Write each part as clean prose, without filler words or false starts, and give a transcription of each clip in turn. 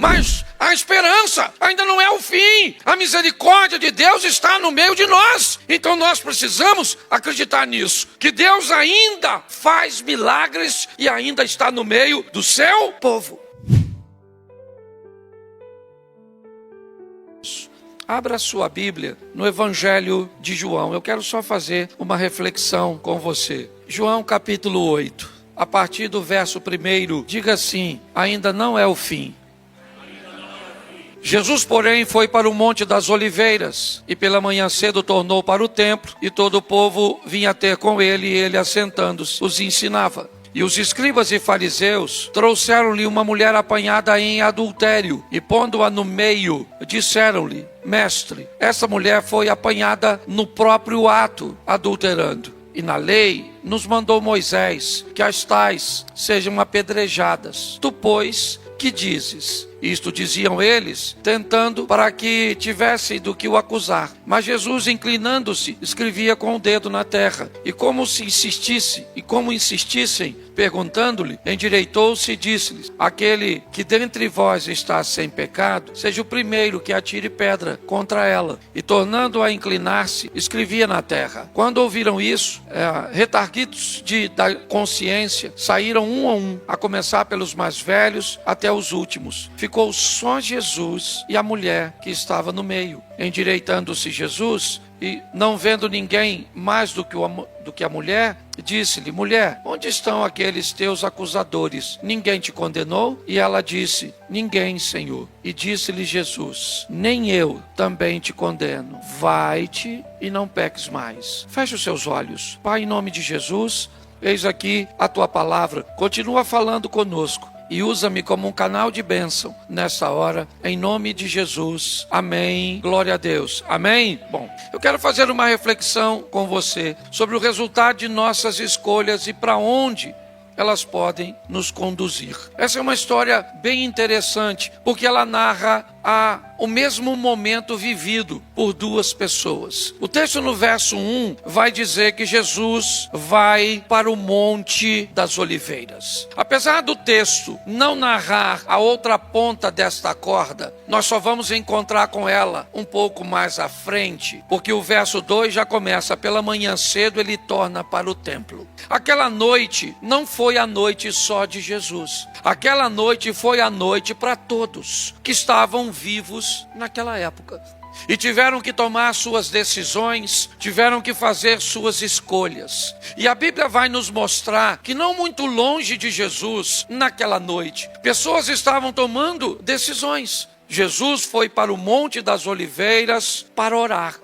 Mas a esperança ainda não é o fim. A misericórdia de Deus está no meio de nós. Então nós precisamos acreditar nisso. Que Deus ainda faz milagres e ainda está no meio do seu povo. Abra sua Bíblia no Evangelho de João. Eu quero só fazer uma reflexão com você. João capítulo 8. A partir do verso 1, diga assim: ainda não é o fim. Jesus, porém, foi para o Monte das Oliveiras, e pela manhã cedo tornou para o templo, e todo o povo vinha ter com ele, e ele, assentando-se, os ensinava. E os escribas e fariseus trouxeram-lhe uma mulher apanhada em adultério, e pondo-a no meio, disseram-lhe: Mestre, essa mulher foi apanhada no próprio ato, adulterando. E na lei nos mandou Moisés que as tais sejam apedrejadas. Tu, pois, que dizes? Isto diziam eles, tentando para que tivessem do que o acusar. Mas Jesus, inclinando-se, escrevia com o dedo na terra. E como insistissem, perguntando-lhe, endireitou-se e disse-lhes: aquele que dentre vós está sem pecado, seja o primeiro que atire pedra contra ela. E tornando a inclinar-se, escrevia na terra. Quando ouviram isso, retarguidos da consciência, saíram um a um, a começar pelos mais velhos até os últimos. Ficou só Jesus e a mulher que estava no meio. Endireitando-se Jesus, e não vendo ninguém mais do que a mulher, disse-lhe: mulher, onde estão aqueles teus acusadores? Ninguém te condenou? E ela disse: ninguém, Senhor. E disse-lhe Jesus: nem eu também te condeno. Vai-te e não peques mais. Feche os seus olhos. Pai, em nome de Jesus, eis aqui a tua palavra. Continua falando conosco. E usa-me como um canal de bênção nessa hora, em nome de Jesus. Amém. Glória a Deus. Amém? Bom, eu quero fazer uma reflexão com você sobre o resultado de nossas escolhas e para onde elas podem nos conduzir. Essa é uma história bem interessante, porque ela narra o mesmo momento vivido por duas pessoas. O texto no verso 1 vai dizer que Jesus vai para o Monte das Oliveiras. Apesar do texto não narrar a outra ponta desta corda, nós só vamos encontrar com ela um pouco mais à frente, porque o verso 2 já começa: pela manhã cedo ele torna para o templo. Aquela noite não foi a noite só de Jesus. Aquela noite foi a noite para todos que estavam vivos naquela época. E tiveram que tomar suas decisões, tiveram que fazer suas escolhas. E a Bíblia vai nos mostrar que não muito longe de Jesus, naquela noite, pessoas estavam tomando decisões. Jesus foi para o Monte das Oliveiras para orar.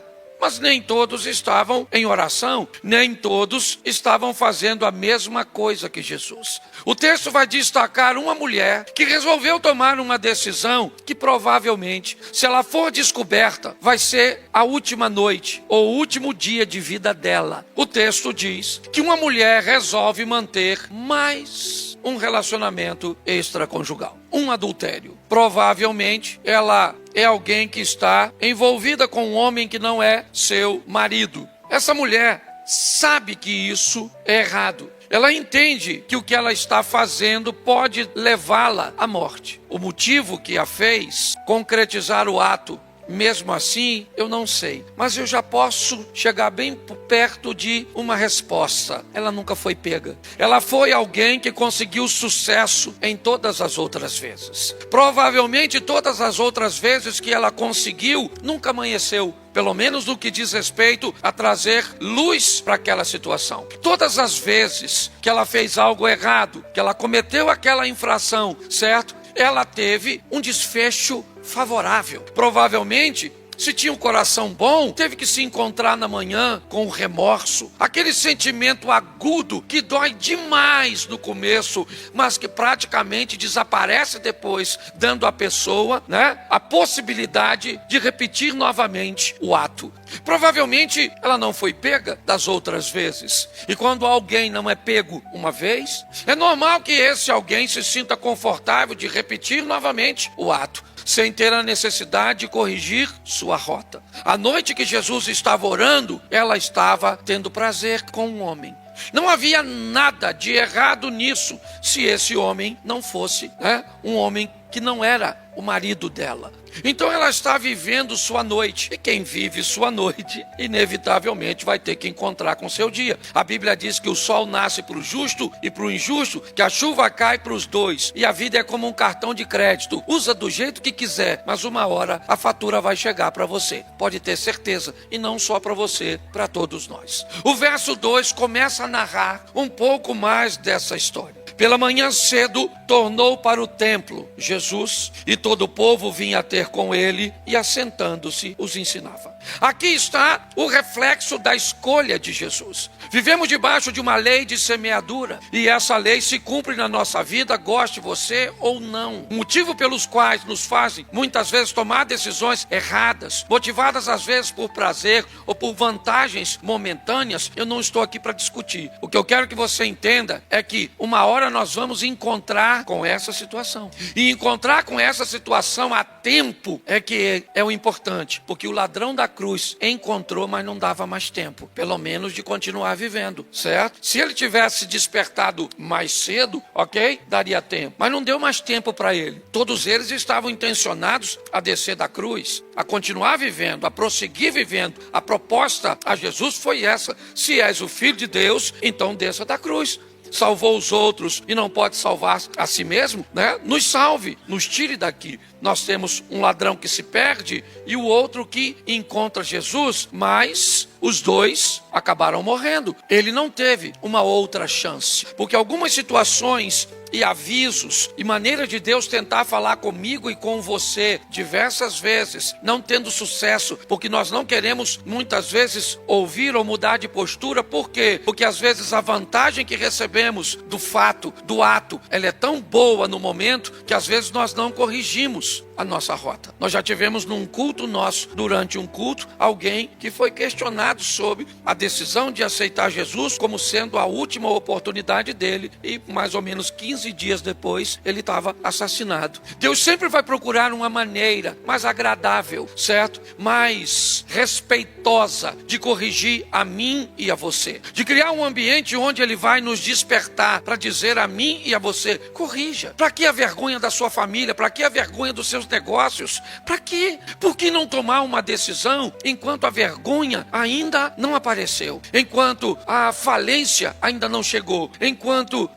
Mas nem todos estavam em oração, nem todos estavam fazendo a mesma coisa que Jesus. O texto vai destacar uma mulher que resolveu tomar uma decisão que provavelmente, se ela for descoberta, vai ser a última noite ou o último dia de vida dela. O texto diz que uma mulher resolve manter mais um relacionamento extraconjugal, um adultério. Provavelmente ela é alguém que está envolvida com um homem que não é seu marido. Essa mulher sabe que isso é errado. Ela entende que o que ela está fazendo pode levá-la à morte. O motivo que a fez concretizar o ato, mesmo assim, eu não sei. Mas eu já posso chegar bem perto de uma resposta. Ela nunca foi pega. Ela foi alguém que conseguiu sucesso em todas as outras vezes. Provavelmente todas as outras vezes que ela conseguiu, nunca amanheceu. Pelo menos no que diz respeito a trazer luz para aquela situação. Todas as vezes que ela fez algo errado, que ela cometeu aquela infração, certo? Ela teve um desfecho favorável. Provavelmente, se tinha um coração bom, teve que se encontrar na manhã com o remorso. Aquele sentimento agudo que dói demais no começo, mas que praticamente desaparece depois, dando à pessoa, a possibilidade de repetir novamente o ato. Provavelmente ela não foi pega das outras vezes. E quando alguém não é pego uma vez, é normal que esse alguém se sinta confortável de repetir novamente o ato, sem ter a necessidade de corrigir sua rota. A noite que Jesus estava orando, ela estava tendo prazer com um homem. Não havia nada de errado nisso, se esse homem não fosse um homem que não era o marido dela. Então ela está vivendo sua noite. E quem vive sua noite, inevitavelmente vai ter que encontrar com seu dia. A Bíblia diz que o sol nasce para o justo e para o injusto, que a chuva cai para os dois. E a vida é como um cartão de crédito. Usa do jeito que quiser, mas uma hora a fatura vai chegar para você. Pode ter certeza. E não só para você, para todos nós. O verso 2 começa a narrar um pouco mais dessa história. Pela manhã cedo, tornou para o templo Jesus, e todo o povo vinha ter com ele, e assentando-se, os ensinava. Aqui está o reflexo da escolha de Jesus. Vivemos debaixo de uma lei de semeadura, e essa lei se cumpre na nossa vida, goste você ou não. O motivo pelos quais nos fazem, muitas vezes, tomar decisões erradas, motivadas às vezes por prazer ou por vantagens momentâneas, eu não estou aqui para discutir. O que eu quero que você entenda é que uma hora nós vamos encontrar com essa situação. E encontrar com essa situação a tempo é que é o importante, porque o ladrão da cruz encontrou, mas não dava mais tempo, pelo menos de continuar vivendo, certo? Se ele tivesse despertado mais cedo, ok? Daria tempo, mas não deu mais tempo para ele. Todos eles estavam intencionados a descer da cruz, a continuar vivendo, a prosseguir vivendo. A proposta a Jesus foi essa: se és o Filho de Deus, então desça da cruz. Salvou os outros e não pode salvar a si mesmo, né? Nos salve, nos tire daqui. Nós temos um ladrão que se perde e o outro que encontra Jesus, mas os dois acabaram morrendo. Ele não teve uma outra chance, porque algumas situações e avisos e maneira de Deus tentar falar comigo e com você diversas vezes, não tendo sucesso, porque nós não queremos muitas vezes ouvir ou mudar de postura. Por quê? Porque às vezes a vantagem que recebemos do fato, do ato, ela é tão boa no momento que às vezes nós não corrigimos a nossa rota. Nós já tivemos num culto nosso, durante um culto, alguém que foi questionado sobre a decisão de aceitar Jesus como sendo a última oportunidade dele, e mais ou menos 15 dias depois ele estava assassinado. Deus sempre vai procurar uma maneira mais agradável, certo? Mais respeitosa de corrigir a mim e a você, de criar um ambiente onde ele vai nos despertar para dizer a mim e a você: corrija. Para que a vergonha da sua família? Para que a vergonha dos seus negócios? Para quê? Por que não tomar uma decisão enquanto a vergonha ainda não apareceu, enquanto a falência ainda não chegou, enquanto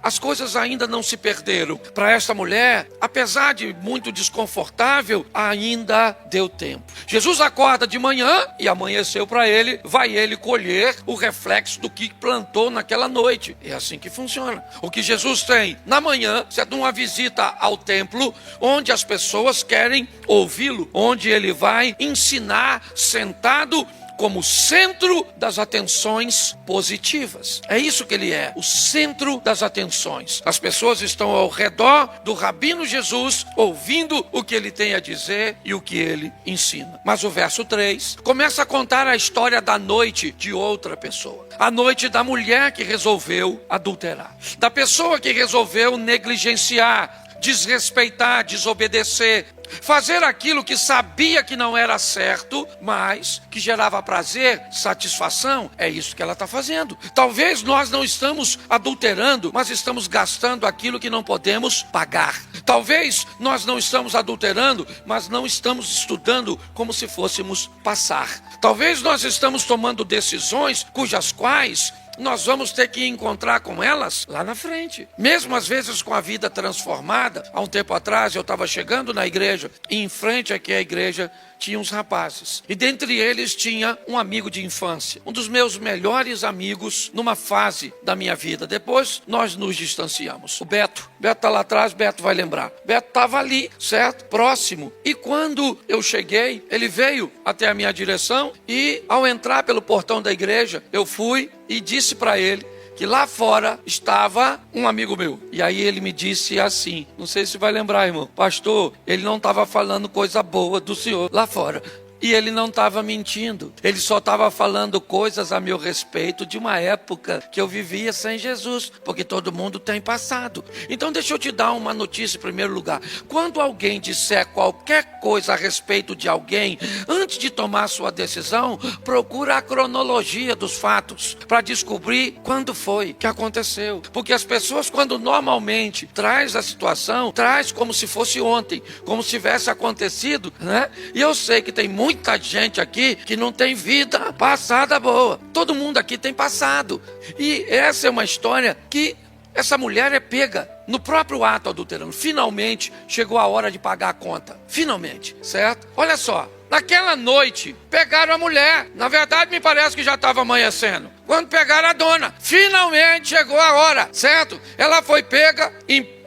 as coisas ainda não se perderam? Para esta mulher, apesar de muito desconfortável, ainda deu tempo. Jesus acorda de manhã e amanheceu para ele, vai ele colher o reflexo do que plantou naquela noite. É assim que funciona. O que Jesus tem na manhã, é uma visita ao templo, onde as pessoas querem ouvi-lo, onde ele vai ensinar sentado como centro das atenções positivas. É isso que ele é, o centro das atenções. As pessoas estão ao redor do Rabino Jesus, ouvindo o que ele tem a dizer e o que ele ensina. Mas o verso 3 começa a contar a história da noite de outra pessoa. A noite da mulher que resolveu adulterar, da pessoa que resolveu negligenciar, desrespeitar, desobedecer, fazer aquilo que sabia que não era certo, mas que gerava prazer, satisfação. É isso que ela está fazendo. Talvez nós não estamos adulterando, mas estamos gastando aquilo que não podemos pagar. Talvez nós não estamos adulterando, mas não estamos estudando como se fôssemos passar. Talvez nós estamos tomando decisões cujas quais nós vamos ter que encontrar com elas lá na frente. Mesmo às vezes com a vida transformada. Há um tempo atrás eu estava chegando na igreja, e em frente aqui à igreja tinha uns rapazes. E dentre eles tinha um amigo de infância, um dos meus melhores amigos numa fase da minha vida. Depois nós nos distanciamos. O Beto está lá atrás, Beto vai lembrar. Beto estava ali, certo? Próximo. E quando eu cheguei, ele veio até a minha direção e ao entrar pelo portão da igreja, eu fui e disse para ele que lá fora estava um amigo meu. E aí ele me disse assim, não sei se vai lembrar, irmão: pastor, ele não estava falando coisa boa do senhor lá fora. E ele não estava mentindo, ele só estava falando coisas a meu respeito de uma época que eu vivia sem Jesus, porque todo mundo tem passado. Então deixa eu te dar uma notícia em primeiro lugar. Quando alguém disser qualquer coisa a respeito de alguém, antes de tomar sua decisão, procura a cronologia dos fatos para descobrir quando foi que aconteceu. Porque as pessoas, quando normalmente traz a situação, traz como se fosse ontem, como se tivesse acontecido, né? E eu sei que tem muita gente aqui que não tem vida passada boa. Todo mundo aqui tem passado. E essa é uma história que essa mulher é pega no próprio ato adulterando. Finalmente chegou a hora de pagar a conta. Finalmente, certo? Olha só, naquela noite pegaram a mulher. Na verdade, me parece que já estava amanhecendo. Quando pegaram a dona, finalmente chegou a hora, certo? Ela foi pega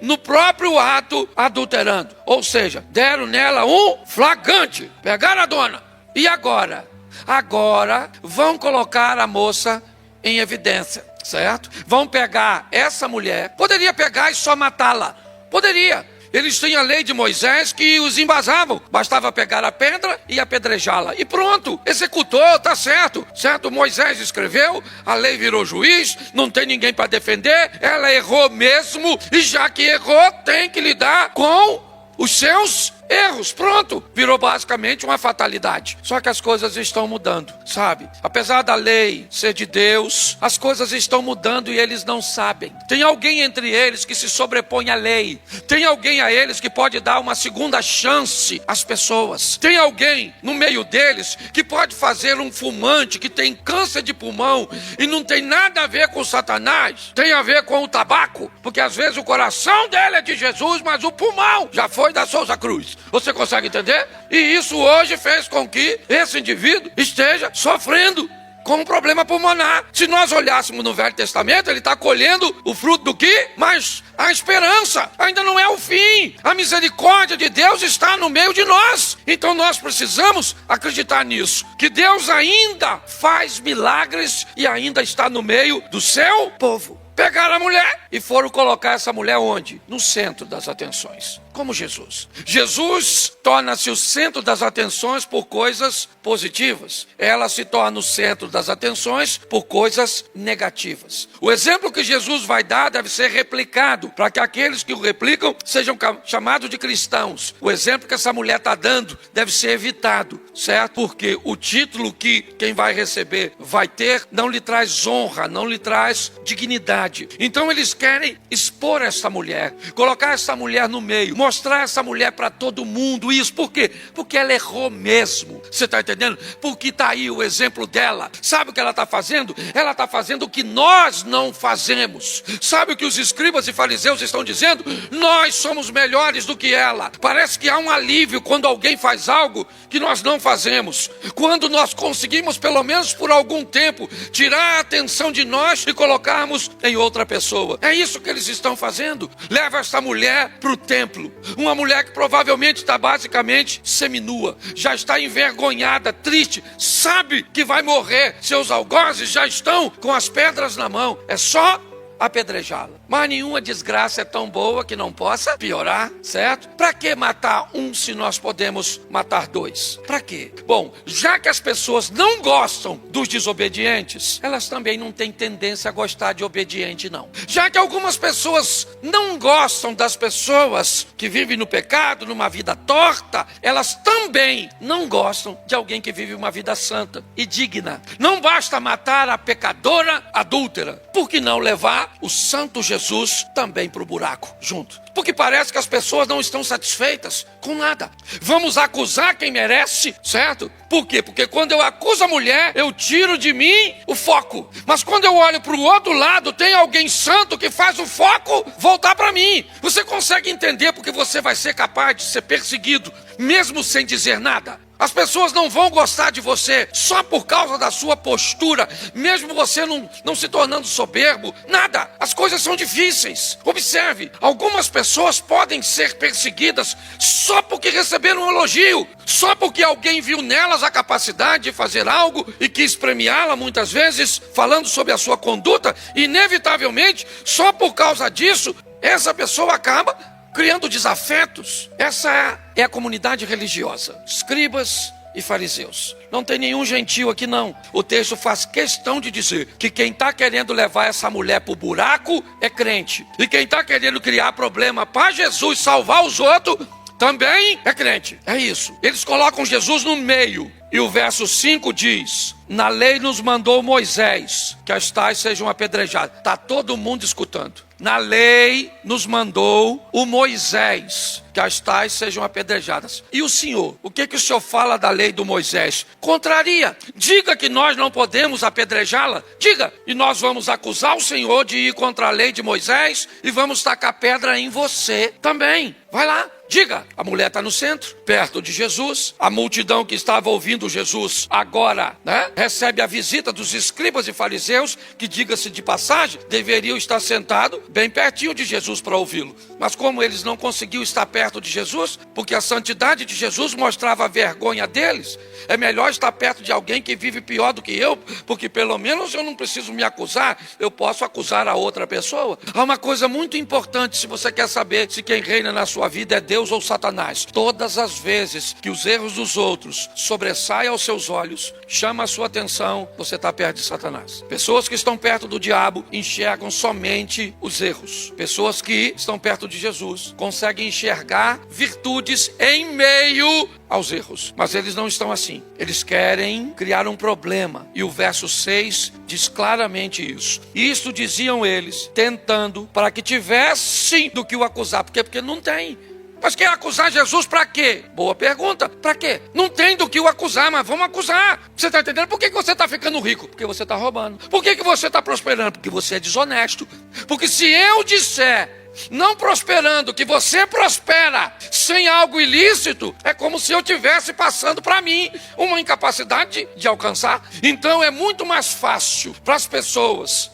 no próprio ato adulterando. Ou seja, deram nela um flagrante. Pegaram a dona. E agora? Agora vão colocar a moça em evidência, certo? Vão pegar essa mulher. Poderia pegar e só matá-la. Poderia. Eles tinham a lei de Moisés que os embasavam. Bastava pegar a pedra e apedrejá-la. E pronto, executou, tá certo. Certo? Moisés escreveu, a lei virou juiz, não tem ninguém para defender. Ela errou mesmo, e já que errou, tem que lidar com os seus erros. Pronto, virou basicamente uma fatalidade. Só que as coisas estão mudando, sabe? Apesar da lei ser de Deus, as coisas estão mudando e eles não sabem. Tem alguém entre eles que se sobrepõe à lei. Tem alguém a eles que pode dar uma segunda chance às pessoas. Tem alguém no meio deles que pode fazer um fumante que tem câncer de pulmão e não tem nada a ver com Satanás, tem a ver com o tabaco, porque às vezes o coração dele é de Jesus, mas o pulmão já foi da Souza Cruz. Você consegue entender? E isso hoje fez com que esse indivíduo esteja sofrendo com um problema pulmonar. Se nós olhássemos no Velho Testamento, ele está colhendo o fruto do quê? Mas a esperança ainda não é o fim. A misericórdia de Deus está no meio de nós. Então nós precisamos acreditar nisso, que Deus ainda faz milagres e ainda está no meio do seu povo. Pegaram a mulher e foram colocar essa mulher onde? No centro das atenções. Como Jesus. Jesus torna-se o centro das atenções por coisas positivas. Ela se torna o centro das atenções por coisas negativas. O exemplo que Jesus vai dar deve ser replicado para que aqueles que o replicam sejam chamados de cristãos. O exemplo que essa mulher está dando deve ser evitado, certo? Porque o título que quem vai receber vai ter não lhe traz honra, não lhe traz dignidade. Então eles querem expor essa mulher, colocar essa mulher no meio, mostrar essa mulher para todo mundo. Isso por quê? Porque ela errou mesmo. Você está entendendo? Porque está aí o exemplo dela. Sabe o que ela está fazendo? Ela está fazendo o que nós não fazemos. Sabe o que os escribas e fariseus estão dizendo? Nós somos melhores do que ela. Parece que há um alívio quando alguém faz algo que nós não fazemos. Quando nós conseguimos, pelo menos por algum tempo, tirar a atenção de nós e colocarmos em outra pessoa. É isso que eles estão fazendo. Leva essa mulher para o templo. Uma mulher que provavelmente está basicamente seminua, já está envergonhada, triste, sabe que vai morrer, seus algozes já estão com as pedras na mão, é só apedrejá-la. Mas nenhuma desgraça é tão boa que não possa piorar, certo? Para que matar um se nós podemos matar dois? Para quê? Bom, já que as pessoas não gostam dos desobedientes, elas também não têm tendência a gostar de obediente, não. Já que algumas pessoas não gostam das pessoas que vivem no pecado, numa vida torta, elas também não gostam de alguém que vive uma vida santa e digna. Não basta matar a pecadora adúltera, por que não levar o santo Jesus também para o buraco junto? Porque parece que as pessoas não estão satisfeitas com nada. Vamos acusar quem merece, certo? Por quê? Porque quando eu acuso a mulher, eu tiro de mim o foco. Mas quando eu olho para o outro lado, tem alguém santo que faz o foco voltar para mim. Você consegue entender porque você vai ser capaz de ser perseguido, mesmo sem dizer nada? As pessoas não vão gostar de você só por causa da sua postura, mesmo você não se tornando soberbo, nada. As coisas são difíceis. Observe, algumas pessoas podem ser perseguidas só porque receberam um elogio, só porque alguém viu nelas a capacidade de fazer algo e quis premiá-la muitas vezes, falando sobre a sua conduta, e inevitavelmente, só por causa disso, essa pessoa acaba criando desafetos. Essa é a comunidade religiosa, escribas e fariseus. Não tem nenhum gentil aqui não. O texto faz questão de dizer que quem está querendo levar essa mulher para o buraco é crente. E quem está querendo criar problema para Jesus salvar os outros também é crente. É isso. Eles colocam Jesus no meio. E o verso 5 diz: na lei nos mandou Moisés que as tais sejam apedrejadas. Está todo mundo escutando. Na lei nos mandou o Moisés que as tais sejam apedrejadas. E o Senhor? O que o Senhor fala da lei do Moisés? Contraria. Diga que nós não podemos apedrejá-la. Diga. E nós vamos acusar o Senhor de ir contra a lei de Moisés e vamos tacar pedra em você também. Vai lá. Diga, a mulher está no centro, perto de Jesus. A multidão que estava ouvindo Jesus agora, recebe a visita dos escribas e fariseus, que, diga-se de passagem, deveriam estar sentados bem pertinho de Jesus para ouvi-lo. Mas como eles não conseguiam estar perto de Jesus, porque a santidade de Jesus mostrava a vergonha deles, é melhor estar perto de alguém que vive pior do que eu, porque pelo menos eu não preciso me acusar, eu posso acusar a outra pessoa. Há uma coisa muito importante se você quer saber se quem reina na sua vida é Deus ou Satanás. Todas as vezes que os erros dos outros sobressaem aos seus olhos, chama a sua atenção, você está perto de Satanás. Pessoas que estão perto do diabo enxergam somente os erros. Pessoas que estão perto de Jesus conseguem enxergar virtudes em meio aos erros. Mas eles não estão assim. Eles querem criar um problema. E o verso 6 diz claramente isso. Isto diziam eles, tentando para que tivessem do que o acusar. Por quê? Porque não tem. Mas quer acusar Jesus para quê? Boa pergunta. Para quê? Não tem do que o acusar, mas vamos acusar. Você está entendendo? Por que você está ficando rico? Porque você está roubando. Por que você está prosperando? Porque você é desonesto. Porque se eu disser, não prosperando, que você prospera sem algo ilícito, é como se eu estivesse passando para mim uma incapacidade de alcançar. Então é muito mais fácil para as pessoas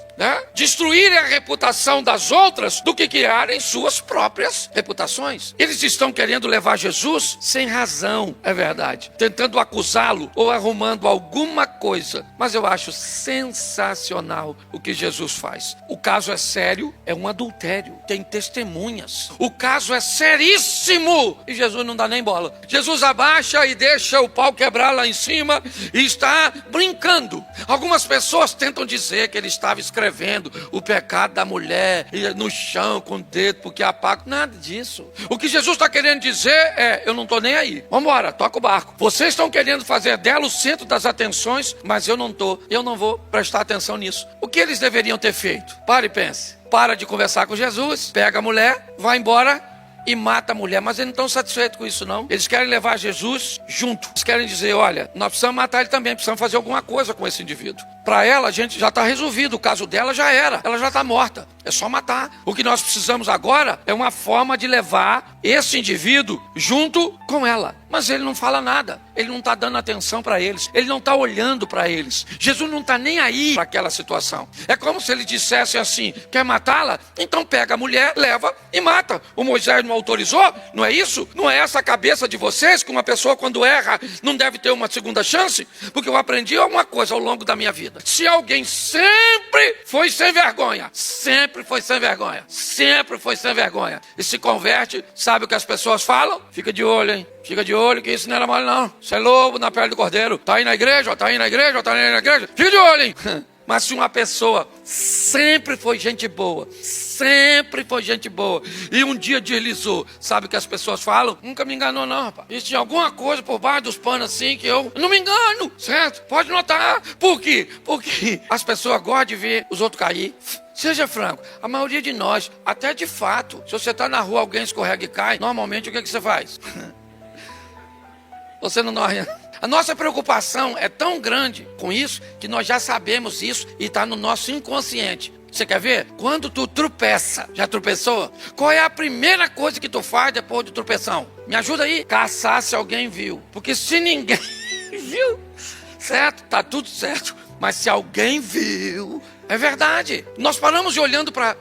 destruírem a reputação das outras do que criarem suas próprias reputações. Eles estão querendo levar Jesus sem razão, é verdade, tentando acusá-lo ou arrumando alguma coisa. Mas eu acho sensacional o que Jesus faz. O caso é sério, é um adultério, tem testemunhas. O caso é seríssimo e Jesus não dá nem bola. Jesus abaixa e deixa o pau quebrar lá em cima e está brincando. Algumas pessoas tentam dizer que ele estava escrevendo o pecado da mulher no chão com o dedo porque apaga. Nada disso. O que Jesus está querendo dizer é: eu não estou nem aí. Vamos embora, toca o barco. Vocês estão querendo fazer dela o centro das atenções, mas eu não estou. Eu não vou prestar atenção nisso. O que eles deveriam ter feito? Pare e pense. Para de conversar com Jesus, pega a mulher, vai embora e mata a mulher. Mas eles não estão satisfeitos com isso, não. Eles querem levar Jesus junto. Eles querem dizer: olha, nós precisamos matar ele também, precisamos fazer alguma coisa com esse indivíduo. Para ela, a gente já está resolvido. O caso dela já era. Ela já está morta. É só matar. O que nós precisamos agora é uma forma de levar esse indivíduo junto com ela. Mas ele não fala nada. Ele não está dando atenção para eles. Ele não está olhando para eles. Jesus não está nem aí para aquela situação. É como se ele dissesse assim: quer matá-la? Então pega a mulher, leva e mata. O Moisés não autorizou? Não é isso? Não é essa a cabeça de vocês, que uma pessoa quando erra não deve ter uma segunda chance? Porque eu aprendi alguma coisa ao longo da minha vida. Se alguém sempre foi sem vergonha, sempre foi sem vergonha, sempre foi sem vergonha, e se converte, sabe o que as pessoas falam? Fica de olho, hein? Fica de olho que isso não era mole não. Isso é lobo na pele do cordeiro. Tá aí na igreja, tá aí na igreja, tá aí na igreja. Fica de olho, hein? Mas se uma pessoa sempre foi gente boa, sempre foi gente boa, e um dia deslizou, sabe o que as pessoas falam? Nunca me enganou não, rapaz. Isso tinha alguma coisa por baixo dos panos assim que eu não me engano, certo? Pode notar. Por quê? Porque as pessoas gostam de ver os outros cair. Seja franco, a maioria de nós, até de fato, se você está na rua, alguém escorrega e cai, normalmente o que você faz? Você não morre. A nossa preocupação é tão grande com isso que nós já sabemos isso e está no nosso inconsciente. Você quer ver? Quando tu tropeça, já tropeçou? Qual é a primeira coisa que tu faz depois de tropeção? Me ajuda aí. Caçar se alguém viu. Porque se ninguém viu, certo? Tá tudo certo. Mas se alguém viu, é verdade. Nós paramos e olhamos para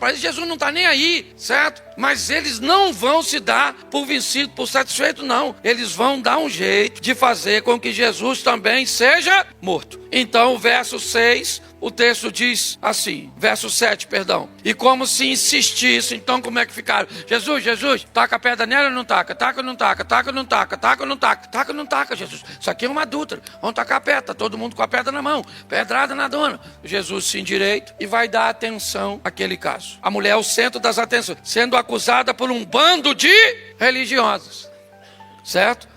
eles, Jesus não está nem aí, certo? Mas eles não vão se dar por vencido, por satisfeito, não. Eles vão dar um jeito de fazer com que Jesus também seja morto. Então o verso 6 o texto diz assim, verso 7, perdão. E como se insistisse, então como é que ficaram? Jesus, taca a pedra nela ou não taca? Taca ou não taca? Taca ou não taca? Taca ou não taca? Taca ou não taca, Jesus? Isso aqui é uma adúltera. Vamos tacar a pedra, todo mundo com a pedra na mão. Pedrada na dona. Jesus se endireita e vai dar atenção àquele caso. A mulher é o centro das atenções, sendo acusada por um bando de religiosos. Certo?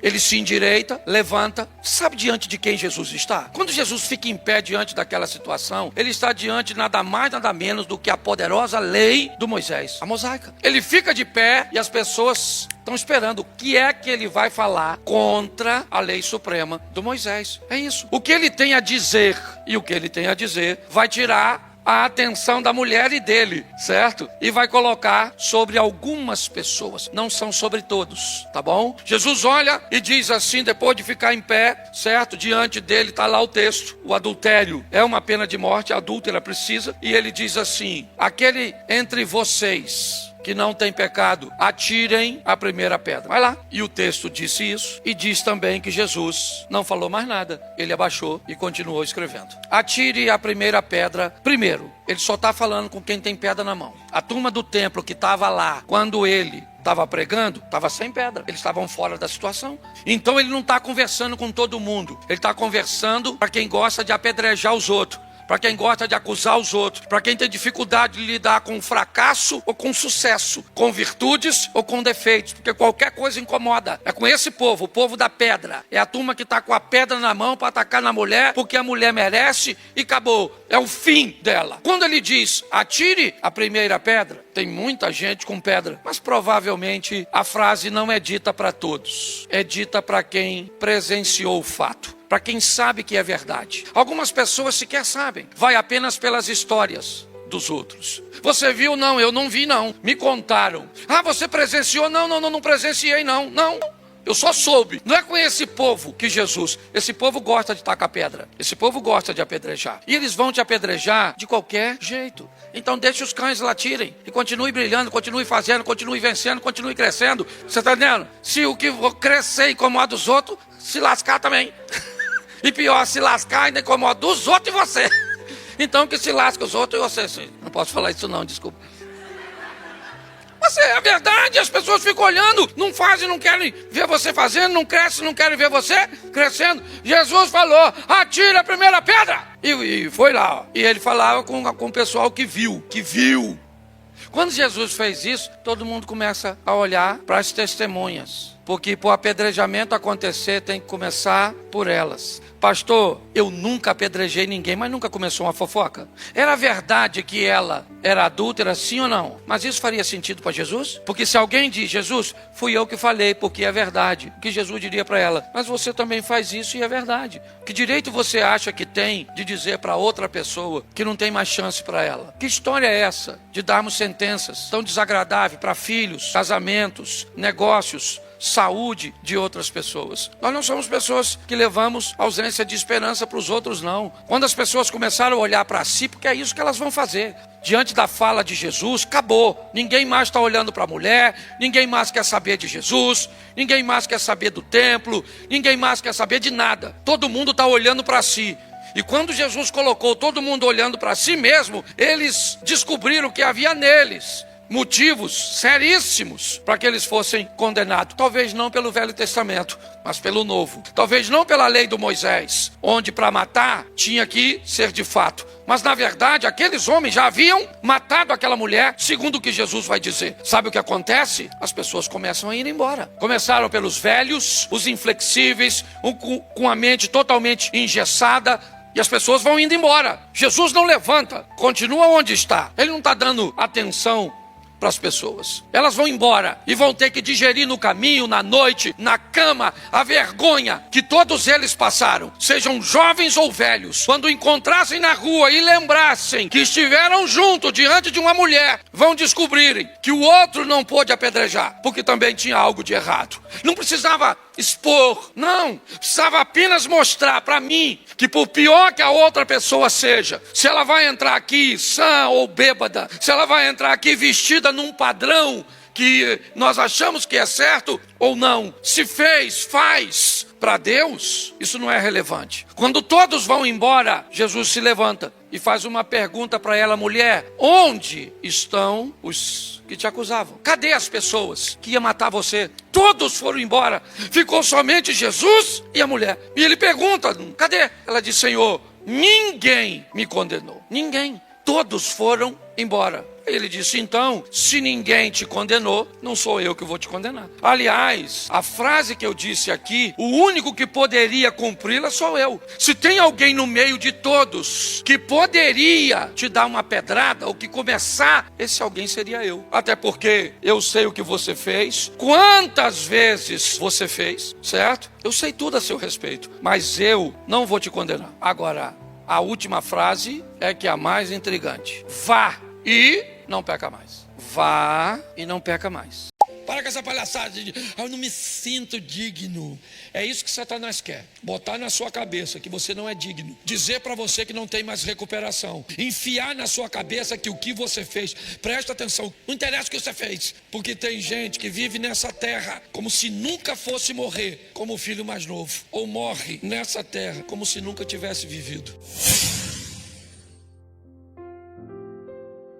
Ele se endireita, levanta. Sabe diante de quem Jesus está? Quando Jesus fica em pé diante daquela situação, ele está diante de nada mais, nada menos do que a poderosa lei do Moisés, a mosaica. Ele fica de pé e as pessoas estão esperando o que é que ele vai falar contra a lei suprema do Moisés. É isso. O que ele tem a dizer, e o que ele tem a dizer vai tirar a atenção da mulher e dele, certo? E vai colocar sobre algumas pessoas, não são sobre todos, tá bom? Jesus olha e diz assim, depois de ficar em pé, certo? Diante dele está lá o texto, o adultério é uma pena de morte, a adúltera precisa, e ele diz assim, aquele entre vocês que não tem pecado, atirem a primeira pedra. Vai lá. E o texto disse isso, e diz também que Jesus não falou mais nada. Ele abaixou e continuou escrevendo. Atire a primeira pedra. Primeiro, ele só está falando com quem tem pedra na mão. A turma do templo que estava lá, quando ele estava pregando, estava sem pedra. Eles estavam fora da situação. Então ele não está conversando com todo mundo. Ele está conversando para quem gosta de apedrejar os outros, para quem gosta de acusar os outros, para quem tem dificuldade de lidar com fracasso ou com sucesso, com virtudes ou com defeitos, porque qualquer coisa incomoda. É com esse povo, o povo da pedra. É a turma que está com a pedra na mão para atacar na mulher, porque a mulher merece e acabou. É o fim dela. Quando ele diz, atire a primeira pedra, tem muita gente com pedra, mas provavelmente a frase não é dita para todos. É dita para quem presenciou o fato, para quem sabe que é verdade. Algumas pessoas sequer sabem, vai apenas pelas histórias dos outros. Você viu? Não, eu não vi não, me contaram. Ah, você presenciou? Não presenciei não. Eu só soube. Não é com esse povo que Jesus... Esse povo gosta de tacar pedra. Esse povo gosta de apedrejar. E eles vão te apedrejar de qualquer jeito. Então deixe os cães latirem. E continue brilhando, continue fazendo, continue vencendo, continue crescendo. Você está entendendo? Se o que crescer incomoda os outros, se lascar também. E pior, se lascar ainda incomoda os outros e você. Então que se lasca os outros e você. Não posso falar isso não, desculpa. Mas é a verdade, as pessoas ficam olhando, não fazem, não querem ver você fazendo, não crescem, não querem ver você crescendo. Jesus falou, atire a primeira pedra. E foi lá, ó. E ele falava com o pessoal que viu. Quando Jesus fez isso, todo mundo começa a olhar para as testemunhas. Porque para o apedrejamento acontecer, tem que começar por elas. Pastor, eu nunca apedrejei ninguém, mas nunca começou uma fofoca. Era verdade que ela era adúltera, sim ou não? Mas isso faria sentido para Jesus? Porque se alguém diz, Jesus, fui eu que falei, porque é verdade. O que Jesus diria para ela? Mas você também faz isso e é verdade. Que direito você acha que tem de dizer para outra pessoa que não tem mais chance para ela? Que história é essa de darmos sentenças tão desagradáveis para filhos, casamentos, negócios, saúde de outras pessoas? Nós não somos pessoas que levamos ausência de esperança para os outros, não. Quando as pessoas começaram a olhar para si, porque é isso que elas vão fazer. Diante da fala de Jesus, acabou. Ninguém mais está olhando para a mulher, ninguém mais quer saber de Jesus, ninguém mais quer saber do templo, ninguém mais quer saber de nada. Todo mundo está olhando para si. E quando Jesus colocou todo mundo olhando para si mesmo, eles descobriram que havia neles motivos seríssimos para que eles fossem condenados. Talvez não pelo Velho Testamento, mas pelo Novo. Talvez não pela lei do Moisés, onde para matar tinha que ser de fato. Mas na verdade, aqueles homens já haviam matado aquela mulher, segundo o que Jesus vai dizer. Sabe o que acontece? As pessoas começam a ir embora. Começaram pelos velhos, os inflexíveis, com a mente totalmente engessada, e as pessoas vão indo embora. Jesus não levanta, continua onde está. Ele não está dando atenção para as pessoas. Elas vão embora e vão ter que digerir no caminho, na noite, na cama, a vergonha que todos eles passaram, sejam jovens ou velhos. Quando encontrassem na rua e lembrassem que estiveram juntos diante de uma mulher, vão descobrirem que o outro não pôde apedrejar, porque também tinha algo de errado. Não precisava expor, não. Precisava apenas mostrar para mim que por pior que a outra pessoa seja, se ela vai entrar aqui sã ou bêbada, se ela vai entrar aqui vestida num padrão que nós achamos que é certo ou não. Se fez, faz. Para Deus, isso não é relevante. Quando todos vão embora, Jesus se levanta e faz uma pergunta para ela: mulher, onde estão os que te acusavam? Cadê as pessoas que iam matar você? Todos foram embora, ficou somente Jesus e a mulher. E ele pergunta: cadê? Ela diz: Senhor, ninguém me condenou. Ninguém. Todos foram embora. Ele disse: então, se ninguém te condenou, não sou eu que vou te condenar. Aliás, a frase que eu disse aqui, o único que poderia cumpri-la sou eu. Se tem alguém no meio de todos que poderia te dar uma pedrada ou que começar, esse alguém seria eu. Até porque eu sei o que você fez, quantas vezes você fez, certo? Eu sei tudo a seu respeito, mas eu não vou te condenar. Agora, a última frase é que é a mais intrigante. Vá e não peca mais. Vá e não peca mais. Para com essa palhaçada de eu não me sinto digno. É isso que Satanás quer. Botar na sua cabeça que você não é digno. Dizer para você que não tem mais recuperação. Enfiar na sua cabeça que o que você fez. Presta atenção. Não interessa o que você fez. Porque tem gente que vive nessa terra como se nunca fosse morrer. Como o filho mais novo. Ou morre nessa terra como se nunca tivesse vivido.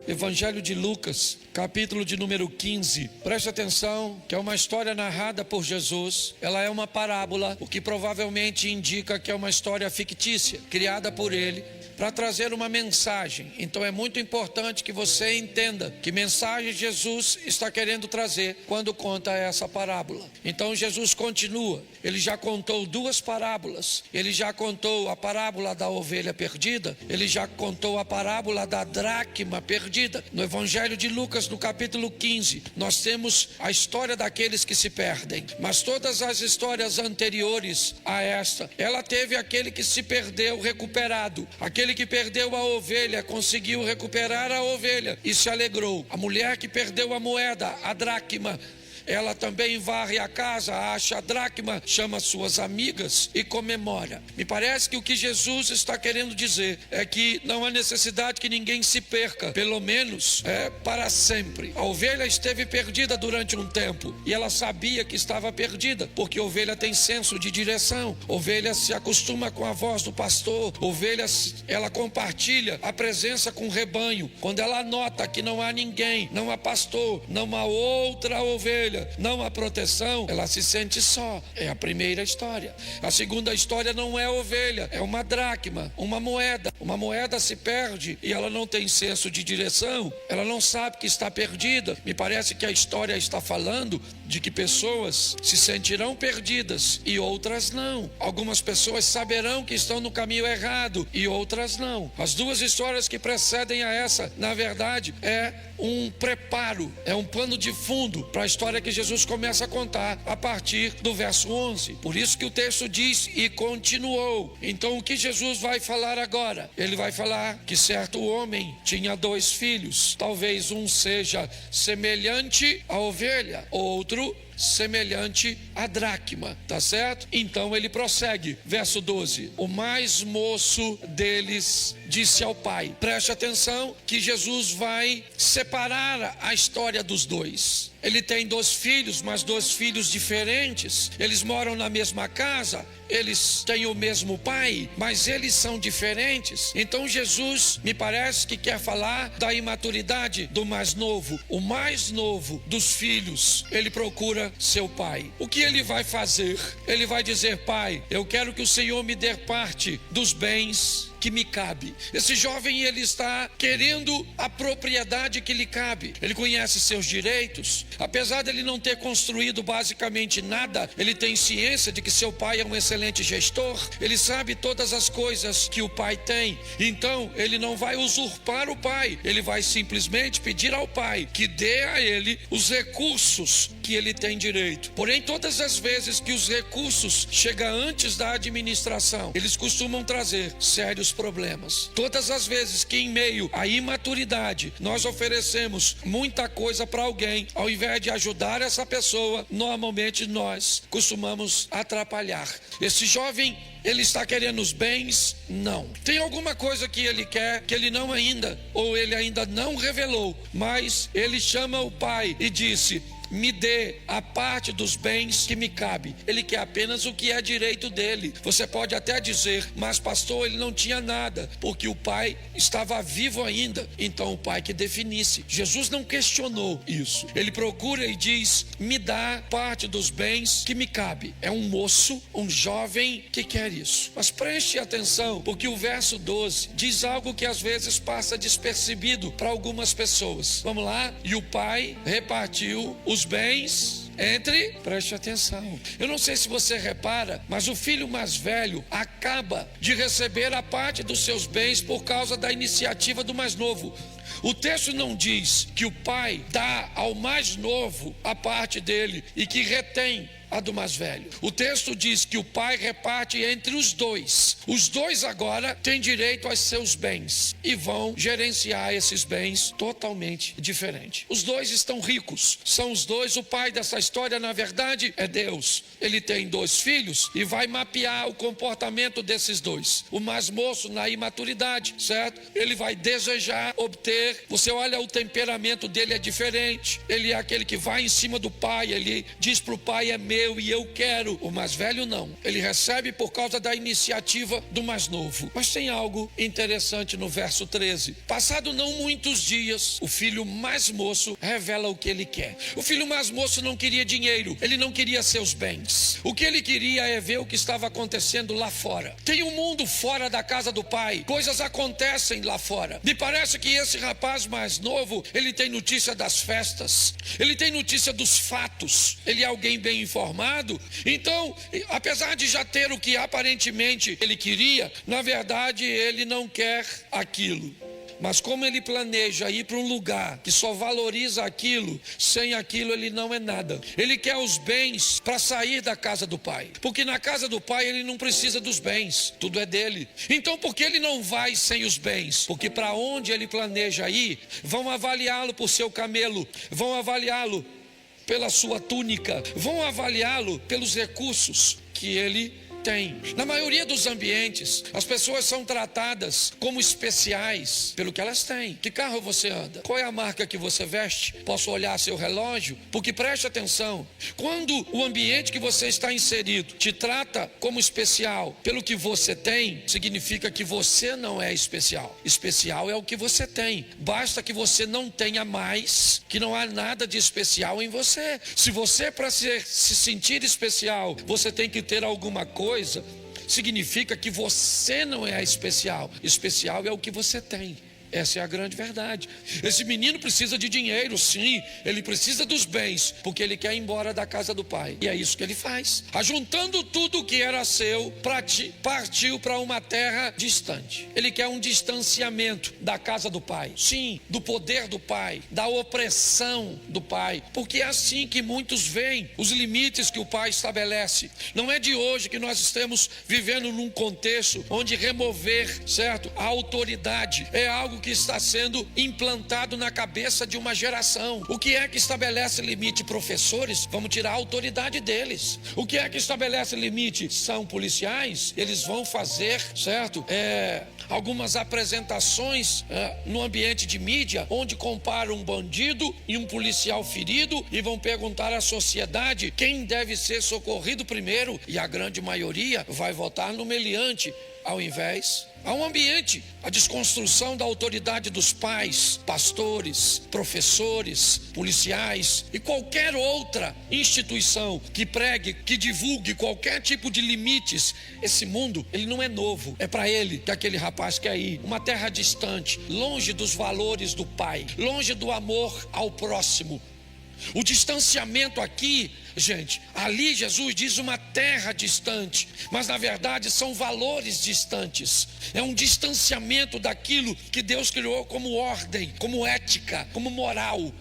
Evangelho de Lucas, capítulo de número 15. Preste atenção, que é uma história narrada por Jesus. Ela é uma parábola, o que provavelmente indica que é uma história fictícia, criada por ele, para trazer uma mensagem. Então é muito importante que você entenda que mensagem Jesus está querendo trazer quando conta essa parábola. Então Jesus continua. Ele já contou duas parábolas. Ele já contou a parábola da ovelha perdida. Ele já contou a parábola da dracma perdida. No Evangelho de Lucas, no capítulo 15, nós temos a história daqueles que se perdem. Mas todas as histórias anteriores a esta, ela teve aquele que se perdeu recuperado. Aquele que perdeu a ovelha conseguiu recuperar a ovelha e se alegrou. A mulher que perdeu a moeda, a dracma, ela também varre a casa, acha a dracma, chama suas amigas e comemora. Me parece que o que Jesus está querendo dizer é que não há necessidade que ninguém se perca, pelo menos para sempre. A ovelha esteve perdida durante um tempo e ela sabia que estava perdida, porque a ovelha tem senso de direção. A ovelha se acostuma com a voz do pastor. A ovelha, ela compartilha a presença com o rebanho. Quando ela nota que não há ninguém, não há pastor, não há outra ovelha, não há proteção, ela se sente só. É a primeira história. A segunda história não é ovelha, é uma dracma, uma moeda. Uma moeda se perde e ela não tem senso de direção, ela não sabe que está perdida. Me parece que a história está falando de que pessoas se sentirão perdidas e outras não. Algumas pessoas saberão que estão no caminho errado e outras não. As duas histórias que precedem a essa, na verdade, é um preparo, é um pano de fundo para a história que Jesus começa a contar a partir do verso 11. Por isso que o texto diz: e continuou. Então o que Jesus vai falar agora? Ele vai falar que certo homem tinha 2 filhos. Talvez um seja semelhante à ovelha, outro semelhante à dracma, tá certo? Então ele prossegue, verso 12: o mais moço deles disse ao pai. Preste atenção que Jesus vai separar a história dos dois. Ele tem 2 filhos, mas 2 filhos diferentes. Eles moram na mesma casa, eles têm o mesmo pai, mas eles são diferentes. Então Jesus, me parece que quer falar da imaturidade do mais novo. O mais novo dos filhos, ele procura seu pai. O que ele vai fazer? Ele vai dizer: pai, eu quero que o Senhor me dê parte dos bens que me cabe. Esse jovem, ele está querendo a propriedade que lhe cabe. Ele conhece seus direitos. Apesar de ele não ter construído basicamente nada, ele tem ciência de que seu pai é um excelente gestor. Ele sabe todas as coisas que o pai tem. Então ele não vai usurpar o pai. Ele vai simplesmente pedir ao pai que dê a ele os recursos que ele tem direito. Porém, todas as vezes que os recursos chegam antes da administração, eles costumam trazer sérios sérios problemas. Todas as vezes que em meio à imaturidade nós oferecemos muita coisa para alguém, ao invés de ajudar essa pessoa, normalmente nós costumamos atrapalhar. Esse jovem, ele está querendo os bens? Não. Tem alguma coisa que ele quer, que ele não ainda, ou ele ainda não revelou, mas ele chama o pai e disse: me dê a parte dos bens que me cabe. Ele quer apenas o que é direito dele. Você pode até dizer: mas pastor, ele não tinha nada, porque o pai estava vivo ainda. Então o pai que definisse. Jesus não questionou isso. Ele procura e diz: me dá parte dos bens que me cabe. É um moço, um jovem que quer isso. Mas preste atenção, porque o verso 12 diz algo que às vezes passa despercebido para algumas pessoas. Vamos lá? E o pai repartiu os bens entre, preste atenção, eu não sei se você repara, mas o filho mais velho acaba de receber a parte dos seus bens por causa da iniciativa do mais novo. O texto não diz que o pai dá ao mais novo a parte dele e que retém a do mais velho. O texto diz que o pai reparte entre os dois. Os dois agora têm direito aos seus bens e vão gerenciar esses bens totalmente diferente. Os dois estão ricos, são os dois. O pai dessa história, na verdade, é Deus. Ele tem 2 filhos e vai mapear o comportamento desses dois. O mais moço, na imaturidade, certo? Ele vai desejar obter. Você olha, o temperamento dele é diferente. Ele é aquele que vai em cima do pai, ele diz para o pai: é meu e eu quero. O mais velho não, ele recebe por causa da iniciativa do mais novo. Mas tem algo interessante no verso 13. Passado não muitos dias, o filho mais moço revela o que ele quer. O filho mais moço não queria dinheiro, ele não queria seus bens. O que ele queria é ver o que estava acontecendo lá fora. Tem um mundo fora da casa do pai, coisas acontecem lá fora. Me parece que esse rapaz mais novo, ele tem notícia das festas, ele tem notícia dos fatos, ele é alguém bem informado. Então, apesar de já ter o que aparentemente ele queria, na verdade ele não quer aquilo. Mas como ele planeja ir para um lugar que só valoriza aquilo, sem aquilo ele não é nada. Ele quer os bens para sair da casa do pai, porque na casa do pai ele não precisa dos bens, tudo é dele. Então por que ele não vai sem os bens? Porque para onde ele planeja ir, vão avaliá-lo por seu camelo, vão avaliá-lo pela sua túnica, vão avaliá-lo pelos recursos que ele tem. Na maioria dos ambientes, as pessoas são tratadas como especiais pelo que elas têm. Que carro você anda? Qual é a marca que você veste? Posso olhar seu relógio? Porque preste atenção, quando o ambiente que você está inserido te trata como especial pelo que você tem, significa que você não é especial. Especial é o que você tem. Basta que você não tenha mais, que não há nada de especial em você. Se você, para se sentir especial, você tem que ter alguma coisa, significa que você não é especial. Especial é o que você tem. Essa é a grande verdade. Esse menino precisa de dinheiro, sim, ele precisa dos bens, porque ele quer ir embora da casa do pai. E é isso que ele faz. Ajuntando tudo que era seu, partiu para uma terra distante. Ele quer um distanciamento da casa do pai, sim, do poder do pai, da opressão do pai, porque é assim que muitos veem os limites que o pai estabelece. Não é de hoje que nós estamos vivendo num contexto onde remover, certo, a autoridade é algo que está sendo implantado na cabeça de uma geração. O que é que estabelece limite? Professores, vamos tirar a autoridade deles. O que é que estabelece limite? São policiais, eles vão fazer, certo, algumas apresentações no ambiente de mídia, onde comparam um bandido e um policial ferido e vão perguntar à sociedade quem deve ser socorrido primeiro, e a grande maioria vai votar no meliante, ao invés. Há um ambiente, a desconstrução da autoridade dos pais, pastores, professores, policiais e qualquer outra instituição que pregue, que divulgue qualquer tipo de limites. Esse mundo, ele não é novo, é para ele que aquele rapaz quer ir. Uma terra distante, longe dos valores do pai, longe do amor ao próximo. O distanciamento aqui, gente, ali Jesus diz uma terra distante, mas na verdade são valores distantes. É um distanciamento daquilo que Deus criou como ordem, como ética, como moral.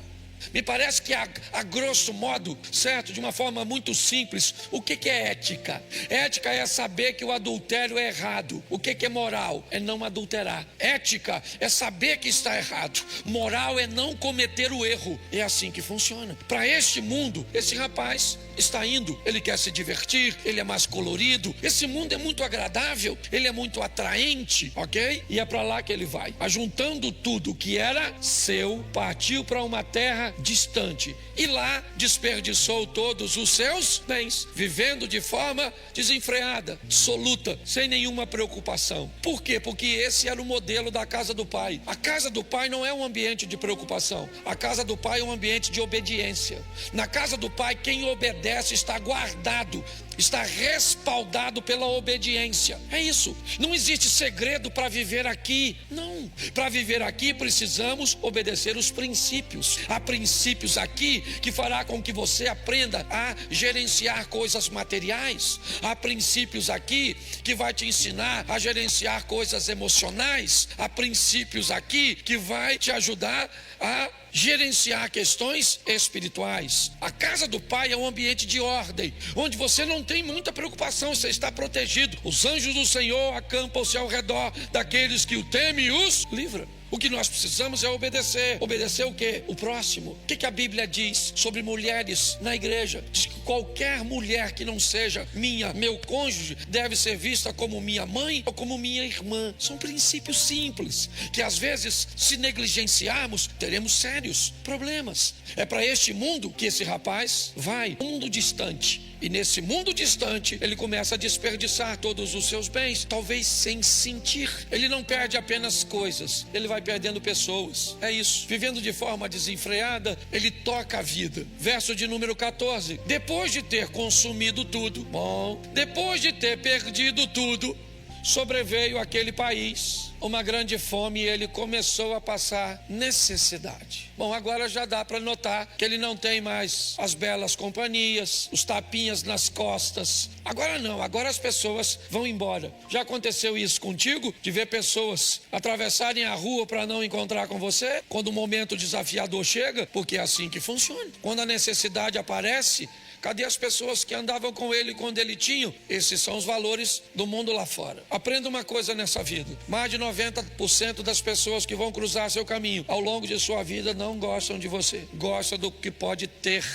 Me parece que a grosso modo, certo? De uma forma muito simples, o que é ética? Ética é saber que o adultério é errado. O que é moral? É não adulterar. Ética é saber que está errado. Moral é não cometer o erro. É assim que funciona. Para este mundo, esse rapaz está indo, ele quer se divertir, ele é mais colorido, esse mundo é muito agradável, ele é muito atraente, ok? E é para lá que ele vai. Ajuntando tudo que era seu, partiu para uma terra distante e lá desperdiçou todos os seus bens, vivendo de forma desenfreada, dissoluta, sem nenhuma preocupação. Por quê? Porque esse era o modelo da casa do pai. A casa do pai não é um ambiente de preocupação, a casa do pai é um ambiente de obediência. Na casa do pai, quem obedece está guardado, está respaldado pela obediência. É isso. Não existe segredo para viver aqui. Não. Para viver aqui precisamos obedecer os princípios. Há princípios aqui que fará com que você aprenda a gerenciar coisas materiais. Há princípios aqui que vai te ensinar a gerenciar coisas emocionais. Há princípios aqui que vai te ajudar a gerenciar questões espirituais. A casa do pai é um ambiente de ordem, onde você não tem muita preocupação, você está protegido. Os anjos do Senhor acampam-se ao redor daqueles que o temem e os livra. O que nós precisamos é obedecer. Obedecer o quê? O próximo. O que a Bíblia diz sobre mulheres na igreja? Diz que qualquer mulher que não seja meu cônjuge, deve ser vista como minha mãe ou como minha irmã. São princípios simples, que às vezes, se negligenciarmos, teremos sérios problemas. É para este mundo que esse rapaz vai, um mundo distante. E nesse mundo distante, ele começa a desperdiçar todos os seus bens, talvez sem sentir. Ele não perde apenas coisas, ele vai perdendo pessoas. É isso. Vivendo de forma desenfreada, ele toca a vida. Verso de número 14. Depois de ter consumido tudo, depois de ter perdido tudo, sobreveio àquele país uma grande fome e ele começou a passar necessidade. Agora já dá para notar que ele não tem mais as belas companhias, os tapinhas nas costas. Agora não, agora as pessoas vão embora. Já aconteceu isso contigo? De ver pessoas atravessarem a rua para não encontrar com você? Quando o momento desafiador chega? Porque é assim que funciona. Quando a necessidade aparece, cadê as pessoas que andavam com ele quando ele tinha? Esses são os valores do mundo lá fora. Aprenda uma coisa nessa vida. Mais de 90% das pessoas que vão cruzar seu caminho ao longo de sua vida não gostam de você. Gostam do que pode ter